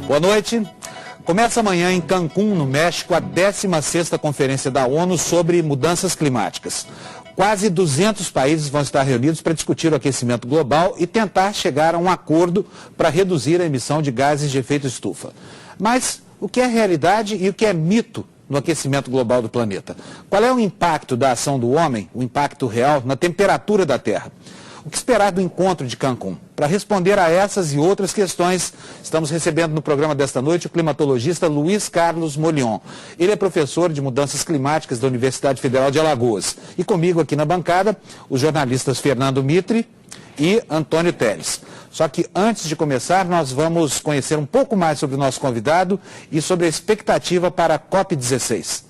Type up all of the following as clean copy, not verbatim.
Boa noite. Começa amanhã em Cancún, no México, a 16ª Conferência da ONU sobre Mudanças Climáticas. Quase 200 países vão estar reunidos para discutir o aquecimento global e tentar chegar a um acordo para reduzir a emissão de gases de efeito estufa. Mas o que é realidade e o que é mito no aquecimento global do planeta? Qual é o impacto da ação do homem, o impacto real, na temperatura da Terra? O que esperar do encontro de Cancún? Para responder a essas e outras questões, estamos recebendo no programa desta noite o climatologista Luiz Carlos Molion. Ele é professor de mudanças climáticas da Universidade Federal de Alagoas. E comigo aqui na bancada, os jornalistas Fernando Mitre e Antônio Teles. Só que antes de começar, nós vamos conhecer um pouco mais sobre o nosso convidado e sobre a expectativa para a COP16.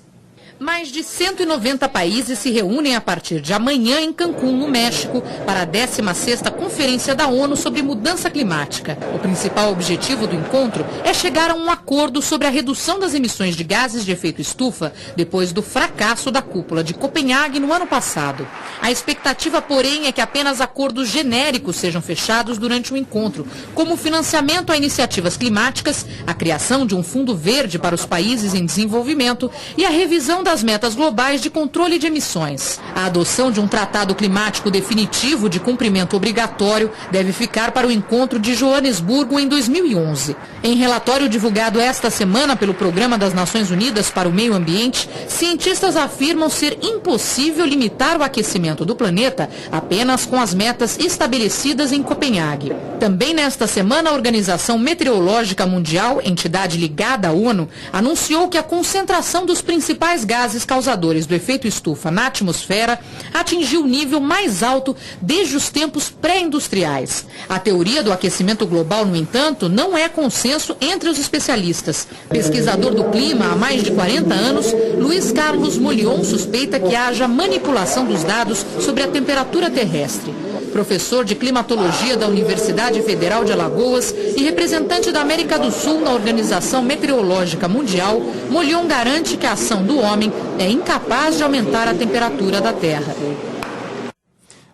Mais de 190 países se reúnem a partir de amanhã em Cancún, no México, para a 16ª Conferência da ONU sobre Mudança Climática. O principal objetivo do encontro é chegar a um acordo sobre a redução das emissões de gases de efeito estufa depois do fracasso da cúpula de Copenhague no ano passado. A expectativa, porém, é que apenas acordos genéricos sejam fechados durante o encontro, como o financiamento a iniciativas climáticas, a criação de um fundo verde para os países em desenvolvimento e a revisão das metas globais de controle de emissões. A adoção de um tratado climático definitivo de cumprimento obrigatório deve ficar para o encontro de Joanesburgo em 2011. Em relatório divulgado esta semana pelo Programa das Nações Unidas para o Meio Ambiente, cientistas afirmam ser impossível limitar o aquecimento do planeta apenas com as metas estabelecidas em Copenhague. Também nesta semana, a Organização Meteorológica Mundial, entidade ligada à ONU, anunciou que a concentração dos principais gases causadores do efeito estufa na atmosfera atingiu o nível mais alto desde os tempos pré-industriais. A teoria do aquecimento global, no entanto, não é consenso entre os especialistas. Pesquisador do clima há mais de 40 anos, Luiz Carlos Molion suspeita que haja manipulação dos dados sobre a temperatura terrestre. Professor de climatologia da Universidade Federal de Alagoas e representante da América do Sul na Organização Meteorológica Mundial, Molion garante que a ação do homem é incapaz de aumentar a temperatura da Terra.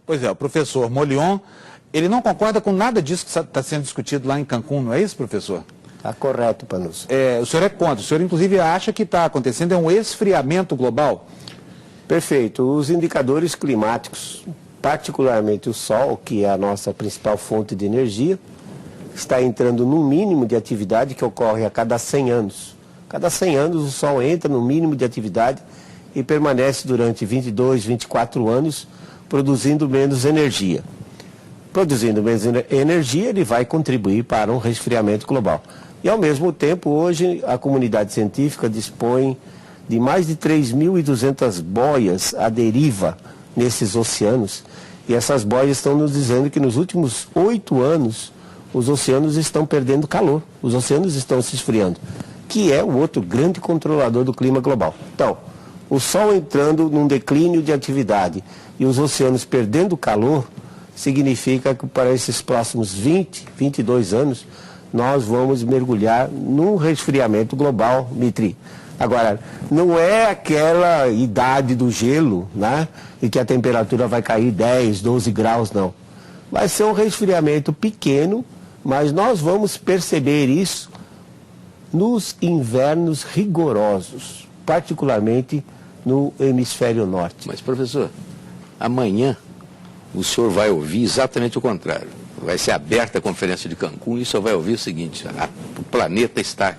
Pois é, o professor Molion, ele não concorda com nada disso que está sendo discutido lá em Cancún, não é isso, professor? Está correto, Panucci. O senhor é contra, o senhor inclusive acha que está acontecendo um esfriamento global? Perfeito. Os indicadores climáticos, particularmente o Sol, que é a nossa principal fonte de energia, está entrando no mínimo de atividade que ocorre a cada 100 anos. Cada 100 anos o Sol entra no mínimo de atividade e permanece durante 22, 24 anos produzindo menos energia. Produzindo menos energia, ele vai contribuir para um resfriamento global. E ao mesmo tempo, hoje a comunidade científica dispõe de mais de 3.200 boias à deriva nesses oceanos. E essas boias estão nos dizendo que nos últimos 8 anos os oceanos estão perdendo calor, os oceanos estão se esfriando, que é o outro grande controlador do clima global. Então, o Sol entrando num declínio de atividade e os oceanos perdendo calor, significa que para esses próximos 20, 22 anos, nós vamos mergulhar num resfriamento global, Mitri. Agora, não é aquela idade do gelo, né, e que a temperatura vai cair 10, 12 graus, não. Vai ser um resfriamento pequeno, mas nós vamos perceber isso nos invernos rigorosos, particularmente no hemisfério norte. Mas, professor, amanhã o senhor vai ouvir exatamente o contrário. Vai ser aberta a conferência de Cancún e o senhor vai ouvir o seguinte: o planeta está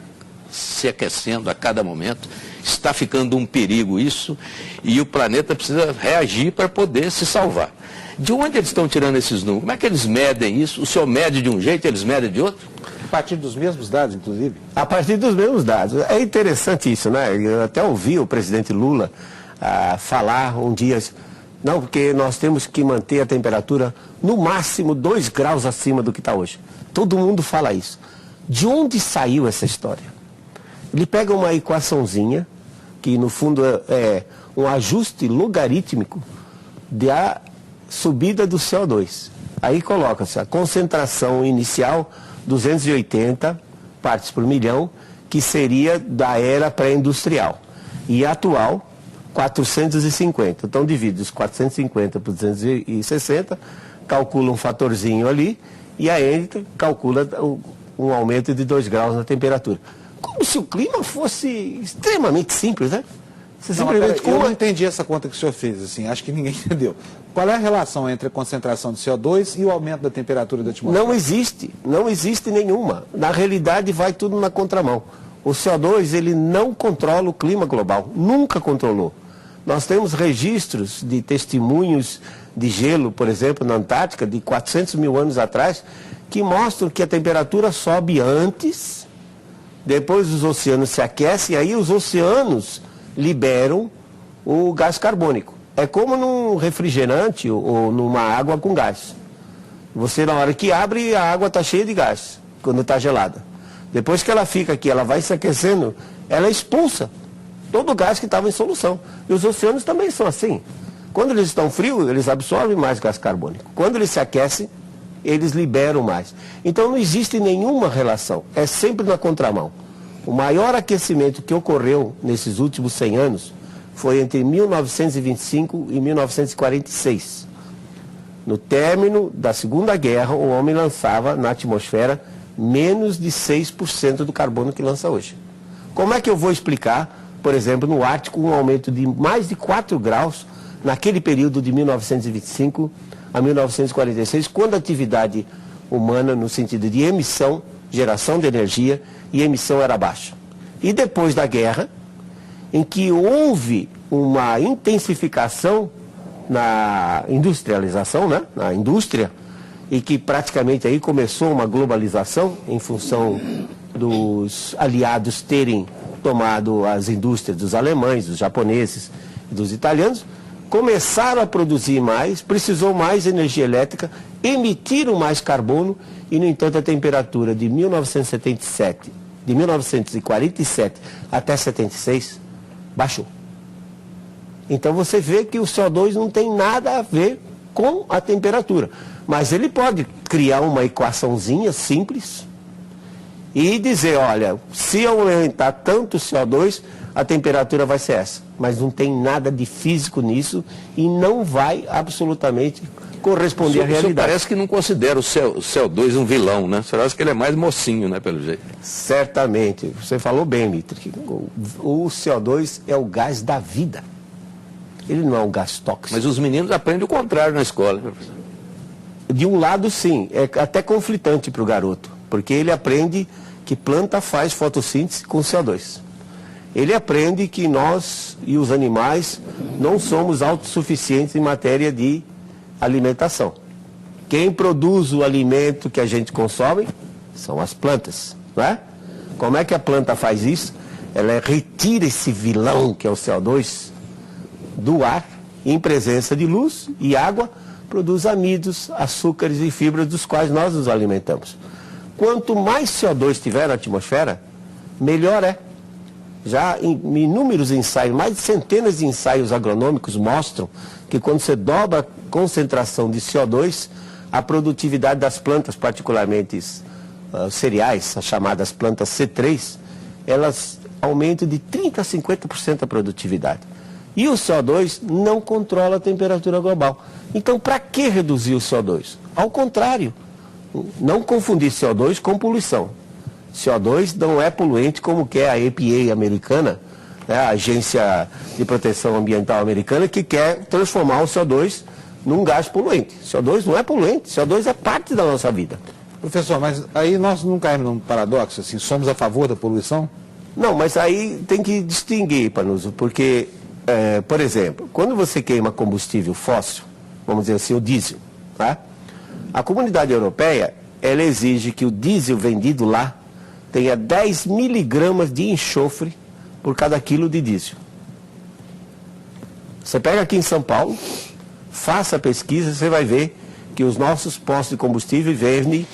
se aquecendo a cada momento, está ficando um perigo isso, e o planeta precisa reagir para poder se salvar. De onde eles estão tirando esses números? Como é que eles medem isso? O senhor mede de um jeito, eles medem de outro? A partir dos mesmos dados, inclusive? A partir dos mesmos dados. É interessante isso, né? Eu até ouvi o presidente Lula falar um dia, não, porque nós temos que manter a temperatura no máximo 2 graus acima do que está hoje. Todo mundo fala isso. De onde saiu essa história? Ele pega uma equaçãozinha, que no fundo é um ajuste logarítmico da subida do CO2. Aí coloca-se a concentração inicial, 280 partes por milhão, que seria da era pré-industrial. E a atual, 450. Então divide os 450 por 260, calcula um fatorzinho ali, e aí calcula um aumento de 2 graus na temperatura. Como se o clima fosse extremamente simples, né? Você simplesmente... Eu não entendi essa conta que o senhor fez, assim, acho que ninguém entendeu. Qual é a relação entre a concentração de CO2 e o aumento da temperatura da atmosfera? Não existe nenhuma. Na realidade, vai tudo na contramão. O CO2, ele não controla o clima global, nunca controlou. Nós temos registros de testemunhos de gelo, por exemplo, na Antártica, de 400 mil anos atrás, que mostram que a temperatura sobe antes, depois os oceanos se aquecem, e aí os oceanos liberam o gás carbônico. É como num refrigerante ou numa água com gás. Você, na hora que abre, a água está cheia de gás, quando está gelada. Depois que ela fica aqui, ela vai se aquecendo, ela expulsa todo o gás que estava em solução. E os oceanos também são assim. Quando eles estão frios, eles absorvem mais gás carbônico. Quando eles se aquecem, eles liberam mais. Então não existe nenhuma relação. É sempre na contramão. O maior aquecimento que ocorreu nesses últimos 100 anos foi entre 1925 e 1946. No término da Segunda Guerra, o homem lançava na atmosfera menos de 6% do carbono que lança hoje. Como é que eu vou explicar, por exemplo, no Ártico, um aumento de mais de 4 graus naquele período de 1925 a 1946, quando a atividade humana, no sentido de emissão, geração de energia e emissão era baixa. E depois da guerra, em que houve uma intensificação na industrialização, né? Na indústria, e que praticamente aí começou uma globalização em função dos aliados terem tomado as indústrias dos alemães, dos japoneses e dos italianos, começaram a produzir mais, precisou mais energia elétrica, emitiram mais carbono e, no entanto, a temperatura de 1947, de 1947 até 76, baixou. Então você vê que o CO2 não tem nada a ver com a temperatura, mas ele pode criar uma equaçãozinha simples e dizer, olha, se aumentar tanto o CO2, a temperatura vai ser essa. Mas não tem nada de físico nisso e não vai absolutamente corresponder à realidade. Parece que não considera o CO2 um vilão, né? Você acha que ele é mais mocinho, né, pelo jeito? Certamente. Você falou bem, Mitri. O CO2 é o gás da vida. Ele não é um gás tóxico. Mas os meninos aprendem o contrário na escola, professor. De um lado, sim. É até conflitante para o garoto. Porque ele aprende que planta faz fotossíntese com CO2. Ele aprende que nós e os animais não somos autossuficientes em matéria de alimentação. Quem produz o alimento que a gente consome são as plantas, não é? Como é que a planta faz isso? Ela retira esse vilão que é o CO2 do ar, em presença de luz e água, produz amidos, açúcares e fibras dos quais nós nos alimentamos. Quanto mais CO2 tiver na atmosfera, melhor é. Já em inúmeros ensaios, mais de centenas de ensaios agronômicos mostram que quando você dobra a concentração de CO2, a produtividade das plantas, particularmente cereais, as chamadas plantas C3, elas aumentam de 30% a 50% a produtividade. E o CO2 não controla a temperatura global. Então, para que reduzir o CO2? Ao contrário, não confundir CO2 com poluição. CO2 não é poluente como quer a EPA americana, né, a Agência de Proteção Ambiental americana, que quer transformar o CO2 num gás poluente. CO2 não é poluente, CO2 é parte da nossa vida. Professor, mas aí nós não caímos num paradoxo, assim, somos a favor da poluição? Não, mas aí tem que distinguir, Panuso, porque, por exemplo, quando você queima combustível fóssil, vamos dizer assim, o diesel, tá? A comunidade europeia, ela exige que o diesel vendido lá tenha 10 miligramas de enxofre por cada quilo de diesel. Você pega aqui em São Paulo, faça a pesquisa, você vai ver que os nossos postos de combustível vendem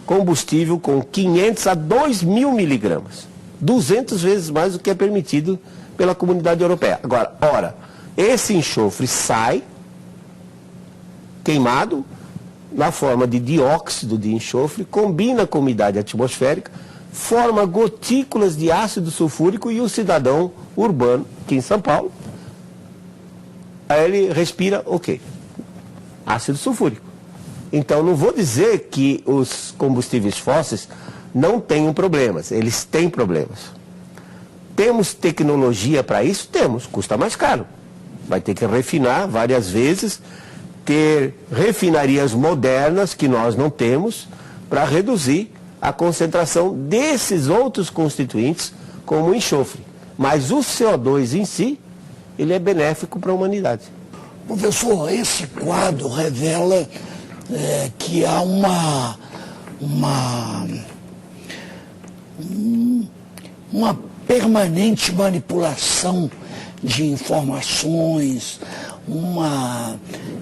combustível com 500 a 2.000 miligramas. 200 vezes mais do que é permitido pela comunidade europeia. Agora, esse enxofre sai queimado na forma de dióxido de enxofre, combina com a umidade atmosférica, forma gotículas de ácido sulfúrico e o cidadão urbano, aqui em São Paulo, aí ele respira o quê? Ácido sulfúrico. Então, não vou dizer que os combustíveis fósseis não tenham problemas. Eles têm problemas. Temos tecnologia para isso? Temos. Custa mais caro. Vai ter que refinar várias vezes, ter refinarias modernas que nós não temos para reduzir a concentração desses outros constituintes, como o enxofre. Mas o CO2 em si, ele é benéfico para a humanidade. Professor, esse quadro revela que há uma permanente manipulação de informações,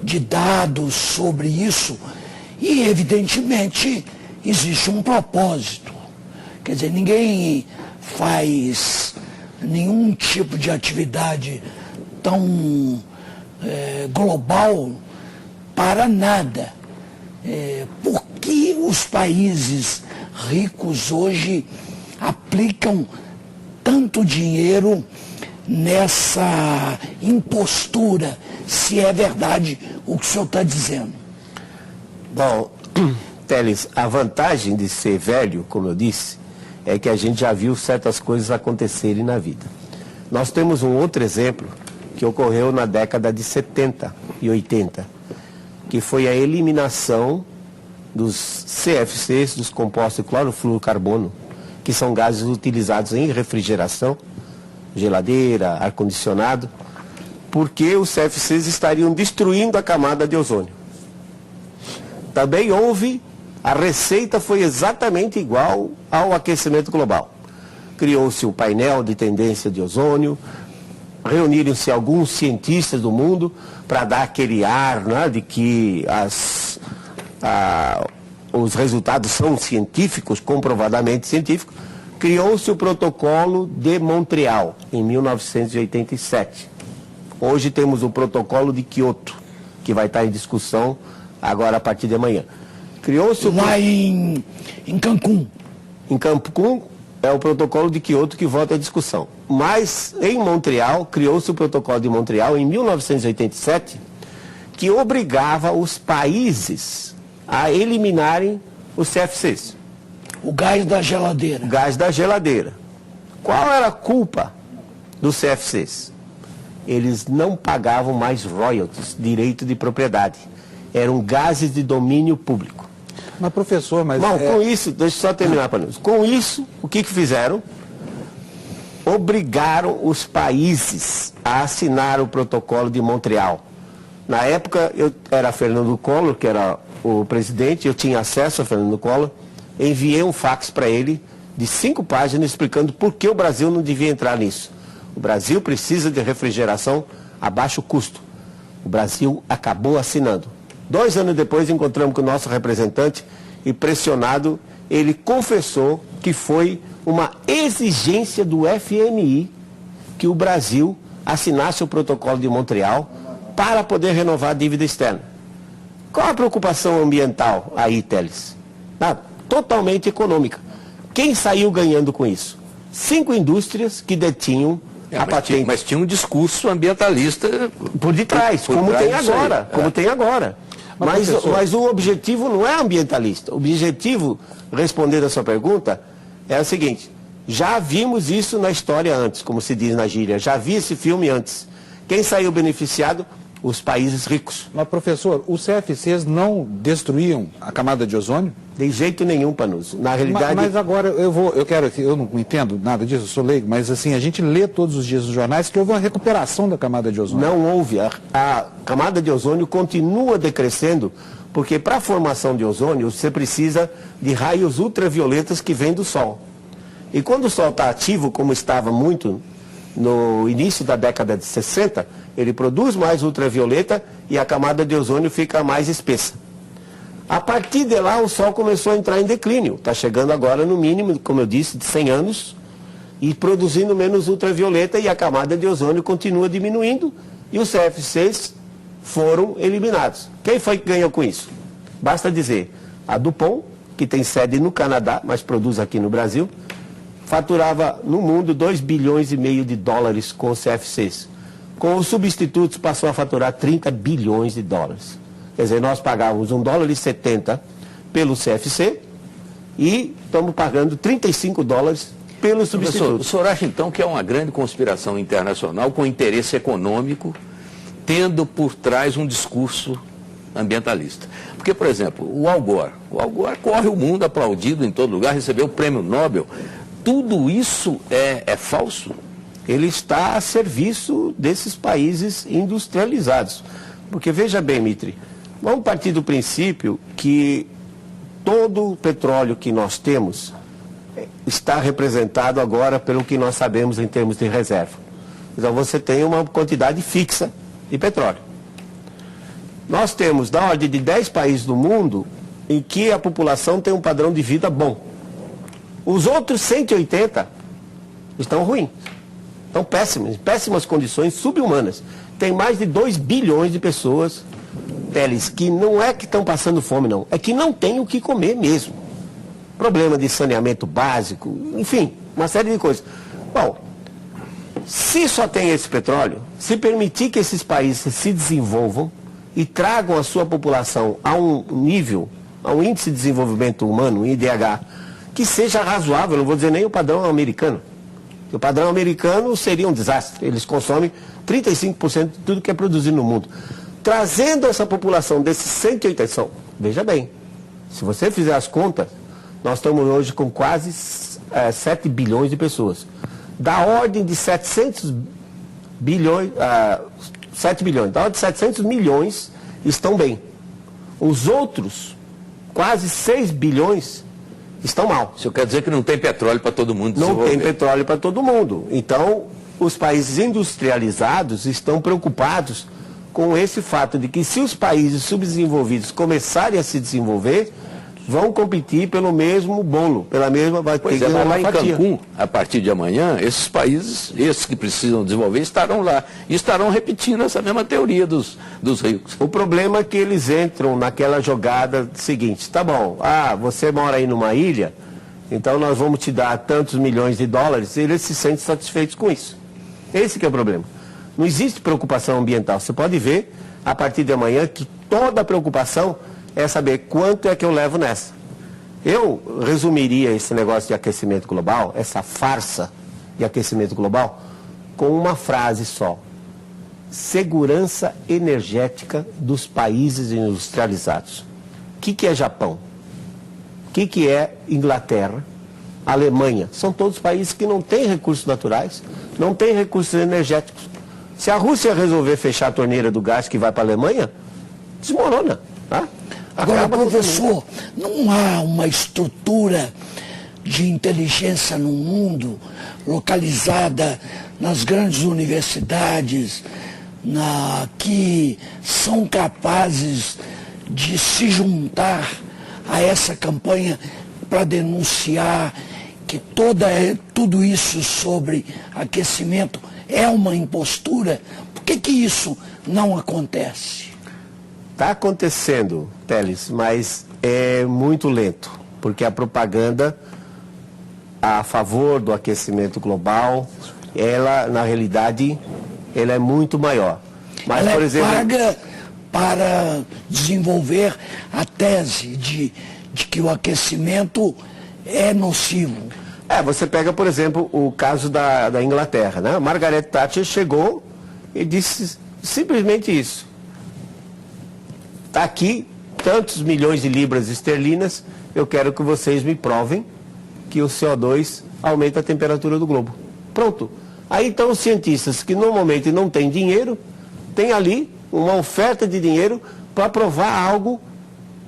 de dados sobre isso, e evidentemente existe um propósito. Quer dizer, ninguém faz nenhum tipo de atividade tão global para nada. Por que os países ricos hoje aplicam tanto dinheiro nessa impostura, se é verdade o que o senhor está dizendo? Bom, Teles, a vantagem de ser velho, como eu disse, é que a gente já viu certas coisas acontecerem na vida. Nós temos um outro exemplo que ocorreu na década de 70 e 80, que foi a eliminação dos CFCs, dos compostos de clorofluorcarbono, que são gases utilizados em refrigeração, geladeira, ar-condicionado, porque os CFCs estariam destruindo a camada de ozônio. Também a receita foi exatamente igual ao aquecimento global. Criou-se o painel de tendência de ozônio, reuniram-se alguns cientistas do mundo para dar aquele ar, né, de que os resultados são científicos, comprovadamente científicos. Criou-se o protocolo de Montreal, em 1987. Hoje temos o protocolo de Kyoto, que vai estar em discussão agora a partir de amanhã. Criou-se lá em Cancún. Em Cancún é o protocolo de Kyoto que volta à discussão. Mas em Montreal, criou-se o protocolo de Montreal em 1987, que obrigava os países a eliminarem os CFCs. O gás da geladeira. O gás da geladeira. Qual era a culpa dos CFCs? Eles não pagavam mais royalties, direito de propriedade. Eram gases de domínio público. Mas, professor, Bom, com isso, deixa eu só terminar, Panils. Com isso, o que fizeram? Obrigaram os países a assinar o protocolo de Montreal. Na época, eu era Fernando Collor, que era o presidente, eu tinha acesso a Fernando Collor, enviei um fax para ele de 5 páginas explicando por que o Brasil não devia entrar nisso. O Brasil precisa de refrigeração a baixo custo. O Brasil acabou assinando. 2 anos depois encontramos com o nosso representante e, pressionado, ele confessou que foi uma exigência do FMI que o Brasil assinasse o protocolo de Montreal para poder renovar a dívida externa. Qual a preocupação ambiental aí, Teles? Totalmente econômica. Quem saiu ganhando com isso? 5 indústrias que detinham a patente. Mas tinha um discurso ambientalista por detrás, como tem agora. Tem agora. Mas o objetivo não é ambientalista. O objetivo, respondendo a sua pergunta, é o seguinte: já vimos isso na história antes, como se diz na gíria. Já vi esse filme antes. Quem saiu beneficiado? Os países ricos. Mas, professor, os CFCs não destruíam a camada de ozônio? De jeito nenhum, Panuso. Na realidade... Mas agora eu não entendo nada disso, eu sou leigo, mas assim, a gente lê todos os dias nos jornais que houve uma recuperação da camada de ozônio. Não houve. A camada de ozônio continua decrescendo, porque para a formação de ozônio você precisa de raios ultravioletas que vêm do Sol. E quando o Sol está ativo, como estava muito no início da década de 60, ele produz mais ultravioleta e a camada de ozônio fica mais espessa. A partir de lá, o Sol começou a entrar em declínio. Está chegando agora no mínimo, como eu disse, de 100 anos, e produzindo menos ultravioleta, e a camada de ozônio continua diminuindo, e os CFCs foram eliminados. Quem foi que ganhou com isso? Basta dizer, a DuPont, que tem sede no Canadá, mas produz aqui no Brasil, faturava no mundo 2,5 bilhões de dólares com os CFCs. Com os substitutos passou a faturar 30 bilhões de dólares. Quer dizer, nós pagávamos $1,70 pelo CFC e estamos pagando $35 pelo substituto. Professor, o senhor acha então que é uma grande conspiração internacional com interesse econômico, tendo por trás um discurso ambientalista? Porque, por exemplo, o Al Gore corre o mundo aplaudido em todo lugar, recebeu o prêmio Nobel. Tudo isso é falso? Ele está a serviço desses países industrializados. Porque, veja bem, Mitri, vamos partir do princípio que todo o petróleo que nós temos está representado agora pelo que nós sabemos em termos de reserva. Então você tem uma quantidade fixa de petróleo. Nós temos da ordem de 10 países do mundo em que a população tem um padrão de vida bom. Os outros 180 estão ruins. Estão péssimas condições, subhumanas. Tem mais de 2 bilhões de pessoas, Teles, que não é que estão passando fome, não. É que não tem o que comer mesmo. Problema de saneamento básico, enfim, uma série de coisas. Bom, se só tem esse petróleo, se permitir que esses países se desenvolvam e tragam a sua população a um nível, a um índice de desenvolvimento humano, um IDH, que seja razoável, não vou dizer nem o padrão americano. O padrão americano seria um desastre. Eles consomem 35% de tudo que é produzido no mundo. Trazendo essa população desses 180, veja bem, se você fizer as contas, nós estamos hoje com quase 7 bilhões de pessoas. Da ordem de 700 bilhões, 7 bilhões, da ordem de 700 milhões estão bem. Os outros, quase 6 bilhões, estão mal. Isso quer dizer que não tem petróleo para todo mundo desenvolver? Não tem petróleo para todo mundo. Então, os países industrializados estão preocupados com esse fato de que se os países subdesenvolvidos começarem a se desenvolver, vão competir pelo mesmo bolo, pela mesma... Pois é, mas lá em Cancún, a partir de amanhã, esses países, esses que precisam desenvolver, estarão lá. E estarão repetindo essa mesma teoria dos ricos. O problema é que eles entram naquela jogada seguinte: tá bom, você mora aí numa ilha, então nós vamos te dar tantos milhões de dólares, e eles se sentem satisfeitos com isso. Esse que é o problema. Não existe preocupação ambiental. Você pode ver, a partir de amanhã, que toda a preocupação é saber quanto é que eu levo nessa. Eu resumiria esse negócio de aquecimento global, essa farsa de aquecimento global, com uma frase só: segurança energética dos países industrializados. O que é Japão? O que é Inglaterra? Alemanha? São todos países que não têm recursos naturais, não têm recursos energéticos. Se a Rússia resolver fechar a torneira do gás que vai para a Alemanha, desmorona, tá? Agora, professor, não há uma estrutura de inteligência no mundo localizada nas grandes universidades que são capazes de se juntar a essa campanha para denunciar que tudo isso sobre aquecimento é uma impostura? Por que isso não acontece? Está acontecendo, Teles, mas é muito lento, porque a propaganda a favor do aquecimento global, ela, na realidade, ela é muito maior. Mas, ela por exemplo, paga para desenvolver a tese de que o aquecimento é nocivo. Você pega, por exemplo, o caso da Inglaterra, né? Margaret Thatcher chegou e disse simplesmente isso: está aqui tantos milhões de libras esterlinas, eu quero que vocês me provem que o CO2 aumenta a temperatura do globo. Pronto. Aí então os cientistas que normalmente não têm dinheiro, têm ali uma oferta de dinheiro para provar algo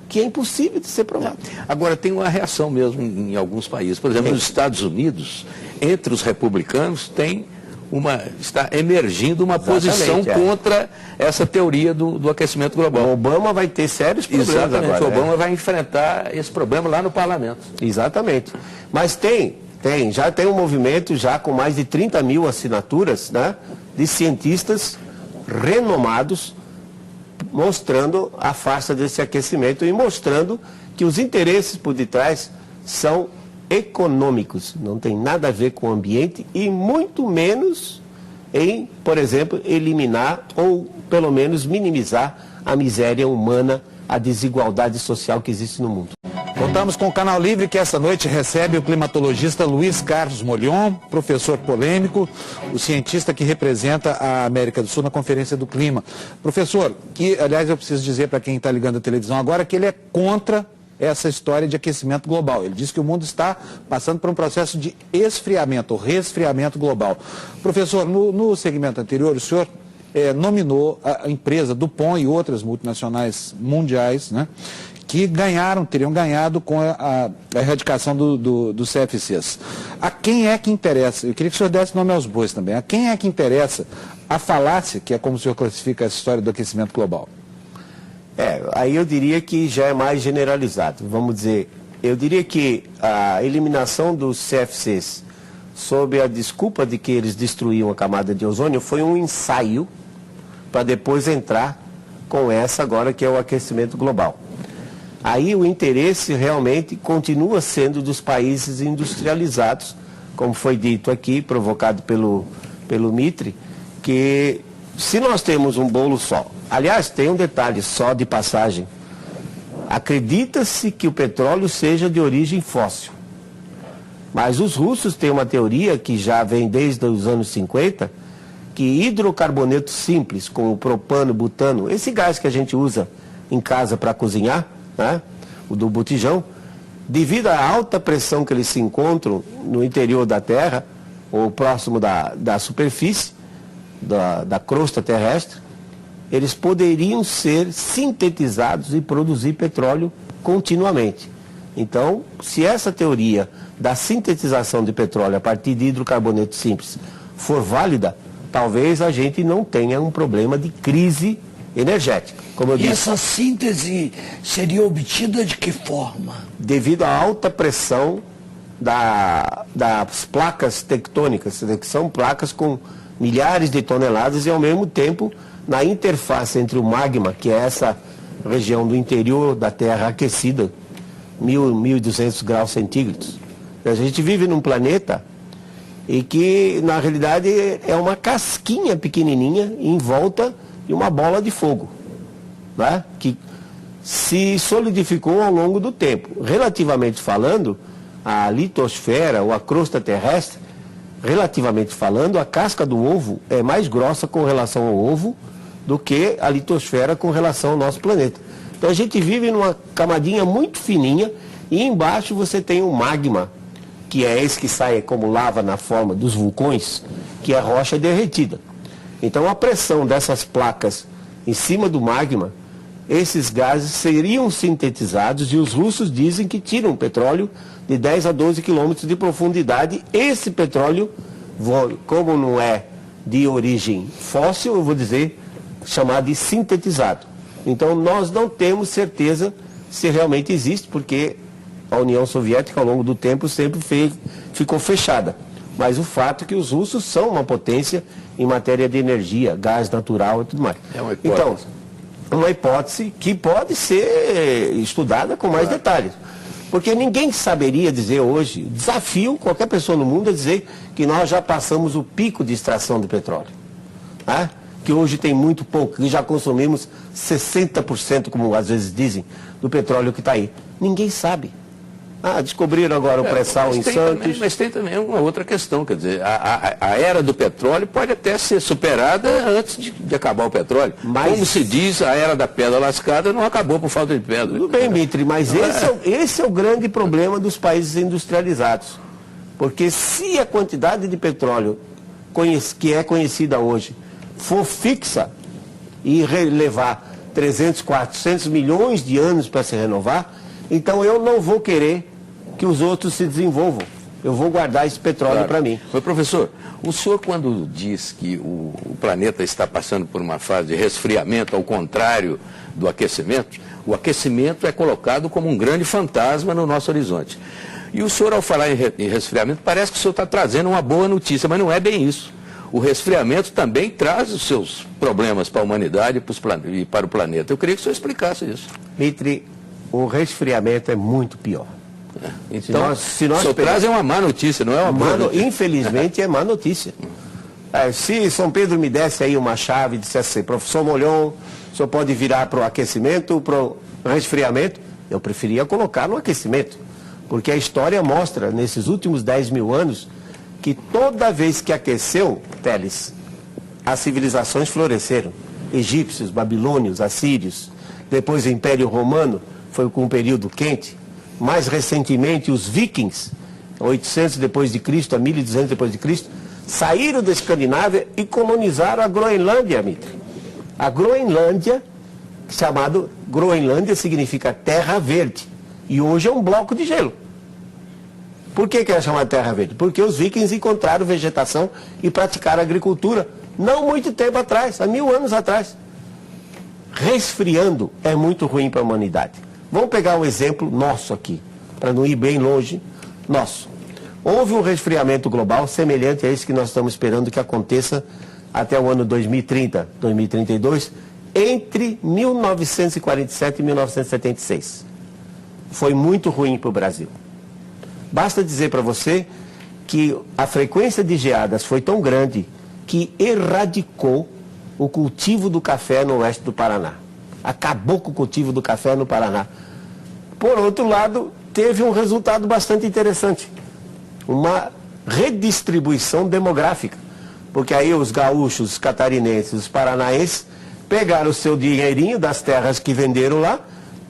que é impossível de ser provado. Agora, tem uma reação mesmo em alguns países. Por exemplo, nos Estados Unidos, entre os republicanos, está emergindo uma posição contra essa teoria do aquecimento global. O Obama vai ter sérios problemas. Exatamente, agora. O Obama vai enfrentar esse problema lá no parlamento. Exatamente. Mas já tem um movimento já com mais de 30 mil assinaturas, né, de cientistas renomados, mostrando a farsa desse aquecimento e mostrando que os interesses por detrás são econômicos, não tem nada a ver com o ambiente e muito menos em, por exemplo, eliminar ou pelo menos minimizar a miséria humana, a desigualdade social que existe no mundo. Voltamos com o Canal Livre, que essa noite recebe o climatologista Luiz Carlos Molion, professor polêmico, o cientista que representa a América do Sul na Conferência do Clima. Professor, que, aliás, eu preciso dizer para quem está ligando a televisão agora que ele é contra essa história de aquecimento global. Ele diz que o mundo está passando por um processo de esfriamento, resfriamento global. Professor, no segmento anterior, o senhor nominou a empresa DuPont e outras multinacionais mundiais, né, que teriam ganhado com a erradicação dos CFCs. A quem é que interessa? Eu queria que o senhor desse nome aos bois também. A quem é que interessa a falácia, que é como o senhor classifica essa história do aquecimento global? Aí eu diria que já é mais generalizado. Vamos dizer, eu diria que a eliminação dos CFCs sob a desculpa de que eles destruíam a camada de ozônio foi um ensaio para depois entrar com essa agora que é o aquecimento global. Aí o interesse realmente continua sendo dos países industrializados, como foi dito aqui, provocado pelo Mitre, que se nós temos um bolo só, aliás, tem um detalhe só de passagem, acredita-se que o petróleo seja de origem fóssil, mas os russos têm uma teoria que já vem desde os anos 50, que hidrocarboneto simples, como propano, butano, esse gás que a gente usa em casa para cozinhar, né, o do botijão, devido à alta pressão que eles se encontram no interior da Terra, ou próximo da superfície, da crosta terrestre, eles poderiam ser sintetizados e produzir petróleo continuamente. Então, se essa teoria da sintetização de petróleo a partir de hidrocarboneto simples for válida, talvez a gente não tenha um problema de crise energética. Como eu disse, essa síntese seria obtida de que forma? Devido à alta pressão das placas tectônicas, que são placas com milhares de toneladas e ao mesmo tempo na interface entre o magma, que é essa região do interior da Terra aquecida, 1.200 graus centígrados. A gente vive num planeta e que na realidade é uma casquinha pequenininha em volta de uma bola de fogo, né? Que se solidificou ao longo do tempo. Relativamente falando, a litosfera ou a crosta terrestre, relativamente falando, a casca do ovo é mais grossa com relação ao ovo do que a litosfera com relação ao nosso planeta. Então a gente vive numa camadinha muito fininha e embaixo você tem o magma, que é esse que sai como lava na forma dos vulcões, que é rocha derretida. Então a pressão dessas placas em cima do magma, esses gases seriam sintetizados e os russos dizem que tiram petróleo de 10 a 12 quilômetros de profundidade. Esse petróleo, como não é de origem fóssil, eu vou dizer, chamado de sintetizado. Então nós não temos certeza se realmente existe, porque a União Soviética ao longo do tempo sempre ficou fechada. Mas o fato é que os russos são uma potência em matéria de energia, gás natural e tudo mais. É uma hipótese. Então, uma hipótese que pode ser estudada com mais detalhes. Porque ninguém saberia dizer hoje, desafio qualquer pessoa no mundo a dizer que nós já passamos o pico de extração de petróleo. Né? Que hoje tem muito pouco, que já consumimos 60%, como às vezes dizem, do petróleo que está aí. Ninguém sabe. Descobriram agora o pré-sal em Santos. Mas tem também uma outra questão, quer dizer, a era do petróleo pode até ser superada antes de acabar o petróleo. Mas, como se diz, a era da pedra lascada não acabou por falta de pedra. Tudo bem, Mitre, mas esse é o grande problema dos países industrializados. Porque se a quantidade de petróleo que é conhecida hoje for fixa e levar 300, 400 milhões de anos para se renovar, então eu não vou querer que os outros se desenvolvam. Eu vou guardar esse petróleo para mim. Mas, professor, o senhor quando diz que o planeta está passando por uma fase de resfriamento, ao contrário do aquecimento, o aquecimento é colocado como um grande fantasma no nosso horizonte. E o senhor, ao falar em resfriamento, parece que o senhor está trazendo uma boa notícia, mas não é bem isso. O resfriamento também traz os seus problemas para a humanidade e para o planeta. Eu queria que o senhor explicasse isso. Mitre, o resfriamento é muito pior. Então, se nós traz é uma má notícia, não é uma boa notícia. Infelizmente é má notícia. Se São Pedro me desse aí uma chave e dissesse assim, professor Molion, o senhor pode virar para o aquecimento, para o resfriamento, Eu preferia colocar no aquecimento, porque a história mostra, nesses últimos 10 mil anos, que toda vez que aqueceu, Teles, as civilizações floresceram. Egípcios, babilônios, assírios, depois o Império Romano, foi com um período quente. Mais recentemente, os vikings, 800 depois de Cristo a 1200 depois de Cristo, saíram da Escandinávia e colonizaram a Groenlândia, Mitre. A Groenlândia, chamado Groenlândia, significa terra verde. E hoje é um bloco de gelo. Por que é chamado terra verde? Porque os vikings encontraram vegetação e praticaram agricultura não muito tempo atrás, há 1000 anos atrás. Resfriando é muito ruim para a humanidade. Vamos pegar um exemplo nosso aqui, para não ir bem longe, nosso. Houve um resfriamento global semelhante a esse que nós estamos esperando que aconteça até o ano 2030, 2032, entre 1947 e 1976. Foi muito ruim para o Brasil. Basta dizer para você que a frequência de geadas foi tão grande que erradicou o cultivo do café no oeste do Paraná. Acabou com o cultivo do café no Paraná. Por outro lado, teve um resultado bastante interessante. Uma redistribuição demográfica. Porque aí os gaúchos, os catarinenses, os paranaenses pegaram o seu dinheirinho das terras que venderam lá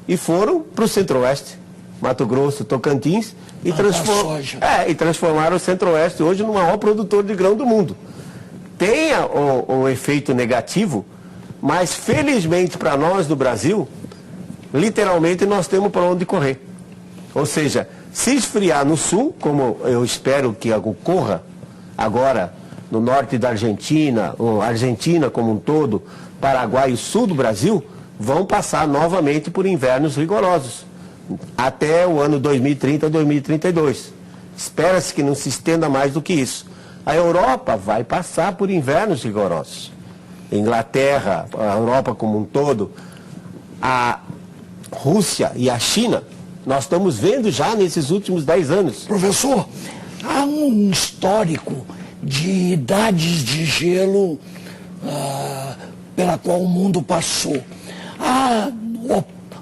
e foram para o centro-oeste, Mato Grosso, Tocantins, e transformaram o centro-oeste hoje no maior produtor de grão do mundo. Tem o efeito negativo, mas felizmente para nós do Brasil, literalmente nós temos para onde correr. Ou seja, se esfriar no sul, como eu espero que ocorra agora no norte da Argentina, ou Argentina como um todo, Paraguai e o sul do Brasil, vão passar novamente por invernos rigorosos, até o ano 2030, 2032. Espera-se que não se estenda mais do que isso. A Europa vai passar por invernos rigorosos. Inglaterra, a Europa como um todo, a Rússia e a China, nós estamos vendo já nesses últimos 10 anos. Professor, há um histórico de idades de gelo pela qual o mundo passou. Há,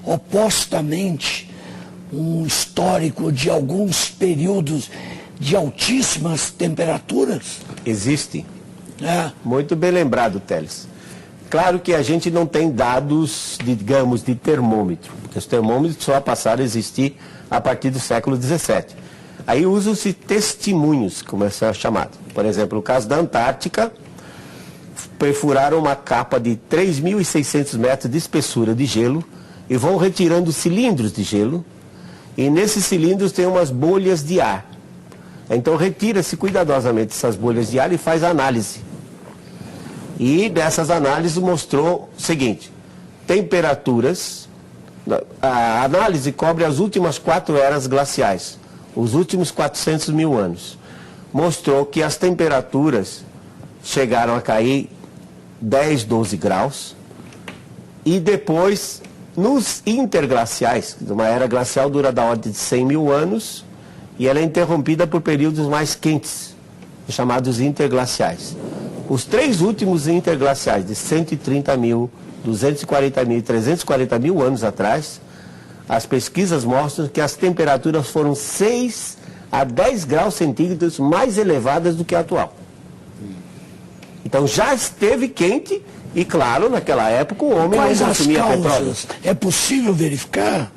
opostamente, um histórico de alguns períodos de altíssimas temperaturas? Existe. Muito bem lembrado, Teles. Claro que a gente não tem dados, digamos, de termômetro, porque os termômetros só passaram a existir a partir do século XVII. Aí usam-se testemunhos, como é chamado. Por exemplo, no caso da Antártica, perfuraram uma capa de 3.600 metros de espessura de gelo e vão retirando cilindros de gelo, e nesses cilindros tem umas bolhas de ar. Então retira-se cuidadosamente essas bolhas de ar e faz análise. E dessas análises mostrou o seguinte: temperaturas, a análise cobre as últimas 4 eras glaciais, os últimos 400 mil anos. Mostrou que as temperaturas chegaram a cair 10, 12 graus, e depois, nos interglaciais, uma era glacial dura da ordem de 100 mil anos, e ela é interrompida por períodos mais quentes, chamados interglaciais. Os 3 últimos interglaciais, de 130 mil, 240 mil e 340 mil anos atrás, as pesquisas mostram que as temperaturas foram 6 a 10 graus centígrados mais elevadas do que a atual. Então já esteve quente e, claro, naquela época o homem não consumia petróleo. É possível verificar,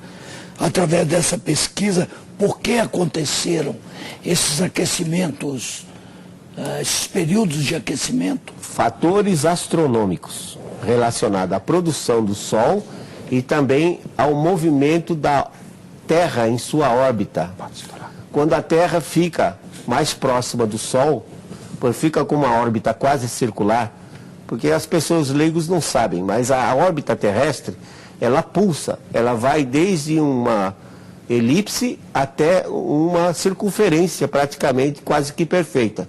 através dessa pesquisa, por que aconteceram esses aquecimentos, esses períodos de aquecimento? Fatores astronômicos relacionados à produção do Sol e também ao movimento da Terra em sua órbita. Quando a Terra fica mais próxima do Sol, fica com uma órbita quase circular, porque as pessoas leigos não sabem, mas a órbita terrestre, ela pulsa, ela vai desde uma elipse até uma circunferência praticamente quase que perfeita.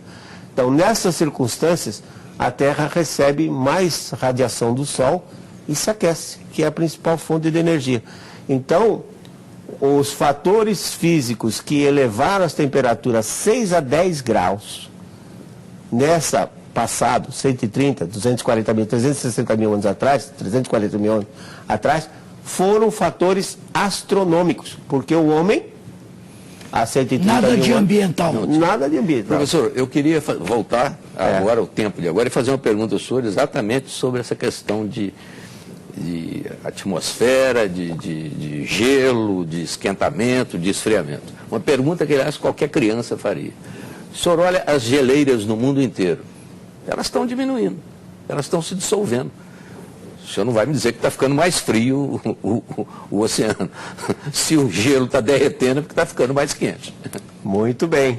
Então, nessas circunstâncias, a Terra recebe mais radiação do Sol e se aquece, que é a principal fonte de energia. Então, os fatores físicos que elevaram as temperaturas 6 a 10 graus, nessa passado, 130, 240 mil, 360 mil anos atrás, 340 mil anos atrás, foram fatores astronômicos, porque o homem, há 130 Nada mil de anos, ambiental. Nada de ambiental. Professor, eu queria voltar agora ao tempo de agora e fazer uma pergunta ao senhor exatamente sobre essa questão de atmosfera, de gelo, de esquentamento, de esfriamento. Uma pergunta que, aliás, qualquer criança faria. O senhor olha as geleiras no mundo inteiro, elas estão diminuindo, elas estão se dissolvendo. O senhor não vai me dizer que está ficando mais frio o oceano. Se o gelo está derretendo, é porque está ficando mais quente. Muito bem.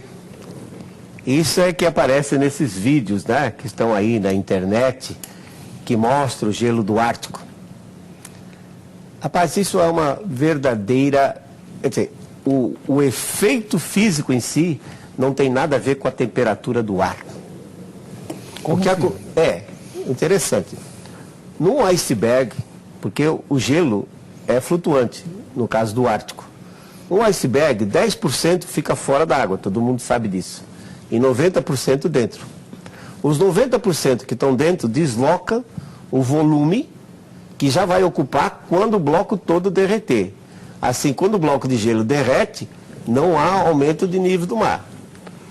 Isso é que aparece nesses vídeos, né, que estão aí na internet, que mostram o gelo do Ártico. Rapaz, isso é uma verdadeira... Quer dizer, o efeito físico em si não tem nada a ver com a temperatura do ar. É interessante. Num iceberg, porque o gelo é flutuante, no caso do Ártico. Um iceberg, 10% fica fora da água, todo mundo sabe disso. E 90% dentro. Os 90% que estão dentro deslocam o volume que já vai ocupar quando o bloco todo derreter. Assim, quando o bloco de gelo derrete, não há aumento de nível do mar.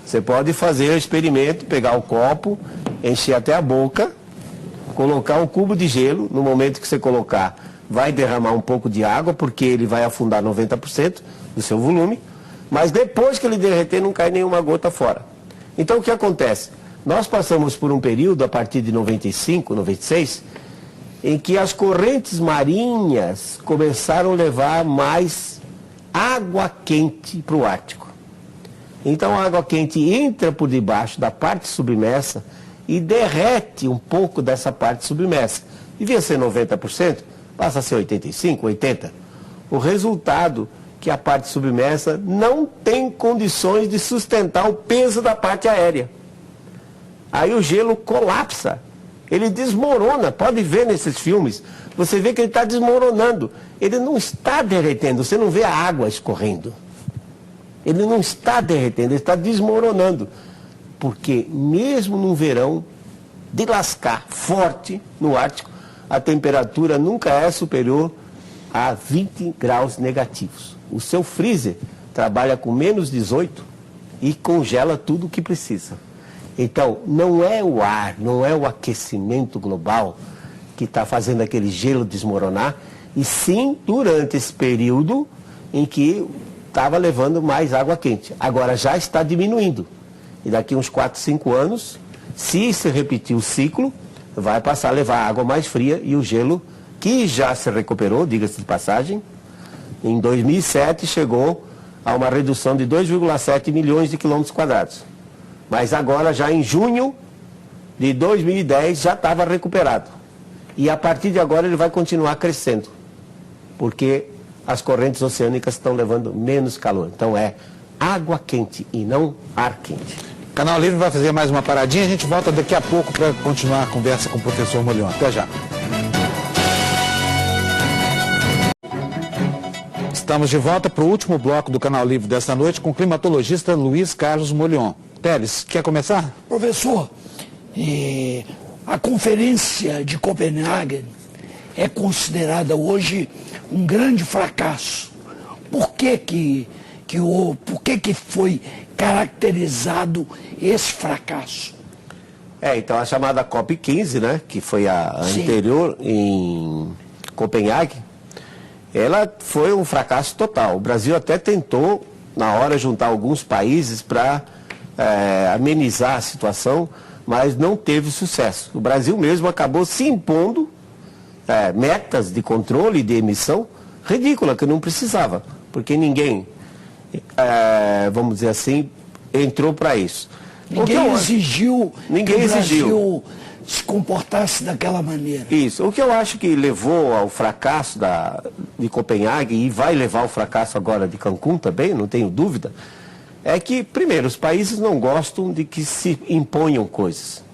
Você pode fazer o experimento, pegar o copo, encher até a boca, colocar um cubo de gelo, no momento que você colocar, vai derramar um pouco de água, porque ele vai afundar 90% do seu volume, mas depois que ele derreter, não cai nenhuma gota fora. Então, o que acontece? Nós passamos por um período, a partir de 95, 96, em que as correntes marinhas começaram a levar mais água quente para o Ártico. Então, a água quente entra por debaixo da parte submersa e derrete um pouco dessa parte submersa. Devia ser 90%, passa a ser 85%, 80%. O resultado é que a parte submersa não tem condições de sustentar o peso da parte aérea. Aí o gelo colapsa, ele desmorona, pode ver nesses filmes, você vê que ele está desmoronando. Ele não está derretendo, você não vê a água escorrendo. Ele não está derretendo, ele está desmoronando. Porque mesmo num verão de lascar forte no Ártico, a temperatura nunca é superior a 20 graus negativos. O seu freezer trabalha com menos 18 e congela tudo o que precisa. Então, não é o ar, não é o aquecimento global que está fazendo aquele gelo desmoronar, e sim durante esse período em que estava levando mais água quente. Agora já está diminuindo. E daqui uns 4, 5 anos, se repetir o ciclo, vai passar a levar água mais fria e o gelo, que já se recuperou, diga-se de passagem, em 2007 chegou a uma redução de 2,7 milhões de quilômetros quadrados. Mas agora, já em junho de 2010, já estava recuperado. E a partir de agora ele vai continuar crescendo, porque as correntes oceânicas estão levando menos calor. Então é água quente e não ar quente. Canal Livre vai fazer mais uma paradinha, a gente volta daqui a pouco para continuar a conversa com o professor Molion. Até já. Estamos de volta para o último bloco do Canal Livre desta noite com o climatologista Luiz Carlos Molion. Teles, quer começar? Professor, a Conferência de Copenhague é considerada hoje um grande fracasso. Por que foi caracterizado esse fracasso? Então a chamada COP15, né, que foi a anterior em Copenhague, ela foi um fracasso total. O Brasil até tentou, na hora, juntar alguns países para amenizar a situação, mas não teve sucesso. O Brasil mesmo acabou se impondo metas de controle de emissão ridícula, que não precisava, porque ninguém, vamos dizer assim, entrou para isso. Ninguém exigiu que o Brasil se comportasse daquela maneira. Isso. O que eu acho que levou ao fracasso de Copenhague, e vai levar ao fracasso agora de Cancún também, não tenho dúvida, é que, primeiro, os países não gostam de que se imponham coisas.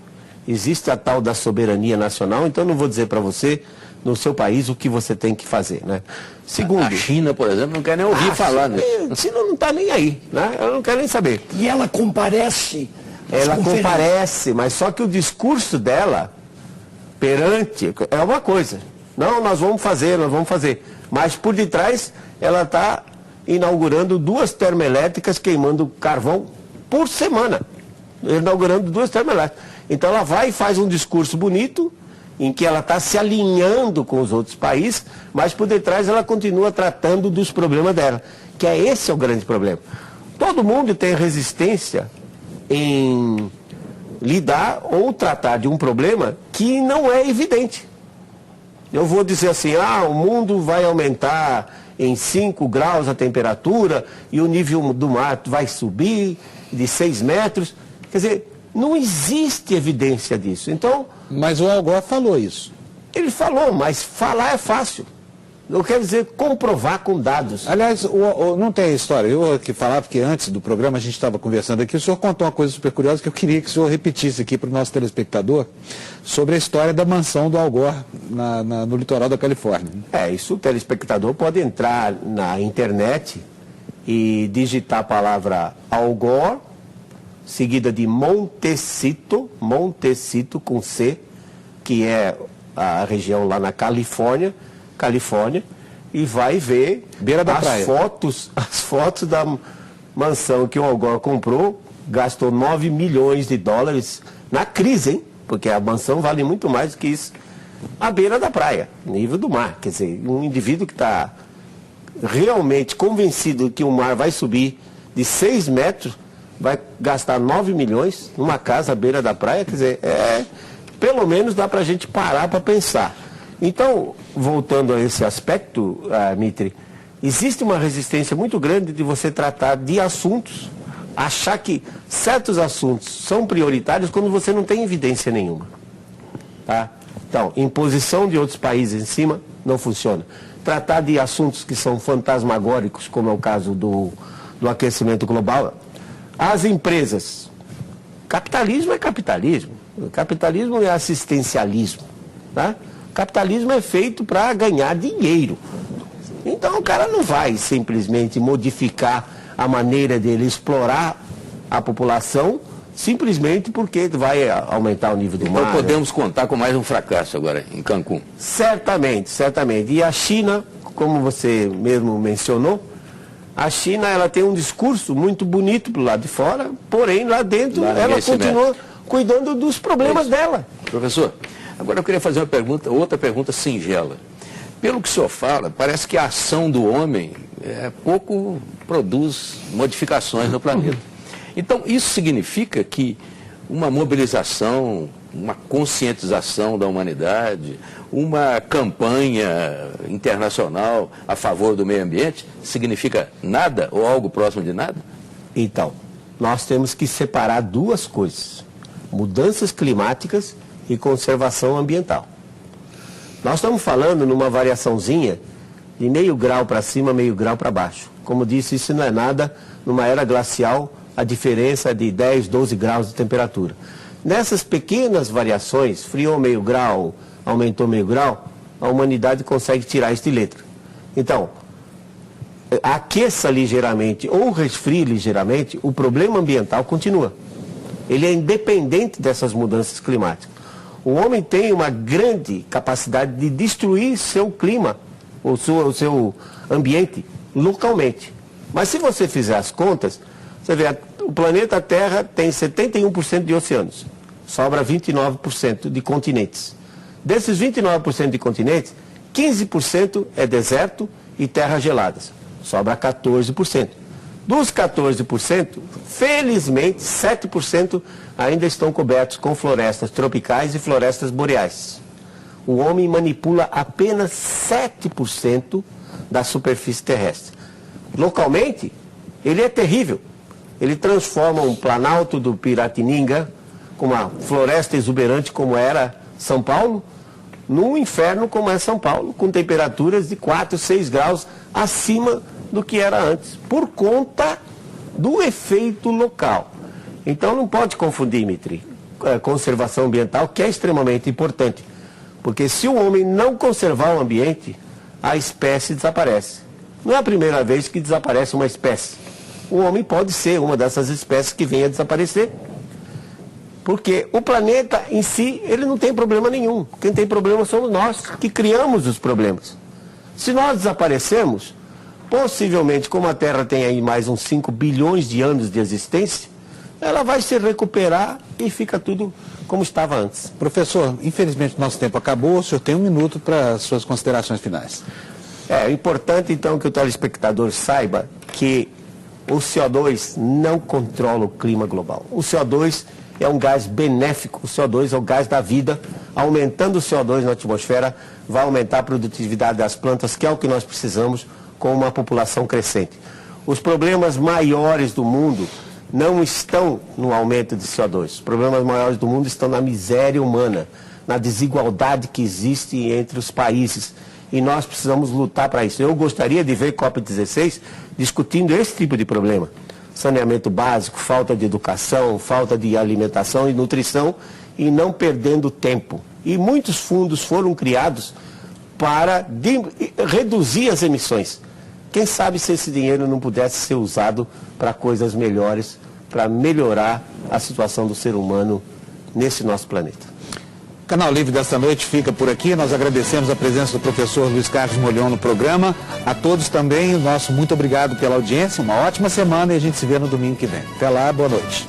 Existe a tal da soberania nacional, então não vou dizer para você, no seu país, o que você tem que fazer, né? Segundo, a China, por exemplo, não quer nem ouvir falar nisso. A China não está nem aí, né? Ela não quer nem saber. E ela comparece. Ela comparece, mas só que o discurso dela perante é uma coisa. Não, nós vamos fazer. Mas por detrás, ela está inaugurando 2 termoelétricas queimando carvão por semana. Inaugurando 2 termoelétricas. Então ela vai e faz um discurso bonito, em que ela está se alinhando com os outros países, mas por detrás ela continua tratando dos problemas dela. Que esse é o grande problema. Todo mundo tem resistência em lidar ou tratar de um problema que não é evidente. Eu vou dizer assim, o mundo vai aumentar em 5 graus a temperatura e o nível do mar vai subir de 6 metros. Quer dizer, não existe evidência disso. Então, mas o Al Gore falou isso. Ele falou, mas falar é fácil. Eu quero dizer, comprovar com dados. Aliás, não tem história. Eu que falava, porque antes do programa a gente estava conversando aqui, o senhor contou uma coisa super curiosa que eu queria que o senhor repetisse aqui para o nosso telespectador, sobre a história da mansão do Al Gore no litoral da Califórnia. Isso o telespectador pode entrar na internet e digitar a palavra Al Gore, seguida de Montecito com C, que é a região lá na Califórnia, e vai ver beira da praia. As fotos da mansão que o Al Gore comprou, gastou $9 milhões na crise, hein? Porque a mansão vale muito mais do que isso, à beira da praia, nível do mar. Quer dizer, um indivíduo que está realmente convencido que o mar vai subir de 6 metros, vai gastar 9 milhões numa casa à beira da praia. Quer dizer, pelo menos dá para a gente parar para pensar. Então, voltando a esse aspecto, Mitri, existe uma resistência muito grande de você tratar de assuntos, achar que certos assuntos são prioritários quando você não tem evidência nenhuma. Tá? Então, imposição de outros países em cima não funciona. Tratar de assuntos que são fantasmagóricos, como é o caso do aquecimento global. As empresas. Capitalismo é capitalismo. Capitalismo é assistencialismo. Tá? Capitalismo é feito para ganhar dinheiro. Então o cara não vai simplesmente modificar a maneira dele explorar a população simplesmente porque vai aumentar o nível do mar. Então podemos contar com mais um fracasso agora em Cancún. Certamente. E a China, como você mesmo mencionou, a China ela tem um discurso muito bonito pro lado de fora, porém lá dentro ela continua cuidando dos problemas dela. Professor, agora eu queria fazer outra pergunta singela. Pelo que o senhor fala, parece que a ação do homem pouco produz modificações no planeta. Então, isso significa que uma mobilização, uma conscientização da humanidade, uma campanha internacional a favor do meio ambiente, significa nada ou algo próximo de nada? Então, nós temos que separar 2 coisas: mudanças climáticas e conservação ambiental. Nós estamos falando numa variaçãozinha de meio grau para cima, meio grau para baixo. Como disse, isso não é nada. Numa era glacial, a diferença é de 10, 12 graus de temperatura. Nessas pequenas variações, friou meio grau, aumentou meio grau, a humanidade consegue tirar isso de letra. Então, aqueça ligeiramente ou resfrie ligeiramente, o problema ambiental continua. Ele é independente dessas mudanças climáticas. O homem tem uma grande capacidade de destruir seu clima, o seu ambiente, localmente. Mas se você fizer as contas, você vê, o planeta Terra tem 71% de oceanos, sobra 29% de continentes. Desses 29% de continentes, 15% é deserto e terras geladas, sobra 14%. Dos 14%, felizmente, 7% ainda estão cobertos com florestas tropicais e florestas boreais. O homem manipula apenas 7% da superfície terrestre. Localmente, ele é terrível. Ele transforma um planalto do Piratininga, com uma floresta exuberante como era São Paulo, num inferno como é São Paulo, com temperaturas de 4, 6 graus acima do que era antes, por conta do efeito local. Então não pode confundir, Mitri, conservação ambiental, que é extremamente importante, porque se o homem não conservar o ambiente, a espécie desaparece. Não é a primeira vez que desaparece uma espécie. O homem pode ser uma dessas espécies que venha a desaparecer. Porque o planeta em si, ele não tem problema nenhum. Quem tem problema somos nós, que criamos os problemas. Se nós desaparecermos, possivelmente, como a Terra tem aí mais uns 5 bilhões de anos de existência, ela vai se recuperar e fica tudo como estava antes. Professor, infelizmente nosso tempo acabou, o senhor tem 1 minuto para suas considerações finais. É importante então que o telespectador saiba que o CO2 não controla o clima global. O CO2 é um gás benéfico, o CO2 é o gás da vida. Aumentando o CO2 na atmosfera, vai aumentar a produtividade das plantas, que é o que nós precisamos com uma população crescente. Os problemas maiores do mundo não estão no aumento de CO2. Os problemas maiores do mundo estão na miséria humana, na desigualdade que existe entre os países. E nós precisamos lutar para isso. Eu gostaria de ver COP16 discutindo esse tipo de problema. Saneamento básico, falta de educação, falta de alimentação e nutrição, e não perdendo tempo. E muitos fundos foram criados para reduzir as emissões. Quem sabe se esse dinheiro não pudesse ser usado para coisas melhores, para melhorar a situação do ser humano nesse nosso planeta. O Canal Livre desta noite fica por aqui. Nós agradecemos a presença do professor Luiz Carlos Molhon no programa. A todos também, nosso muito obrigado pela audiência. Uma ótima semana e a gente se vê no domingo que vem. Até lá, boa noite.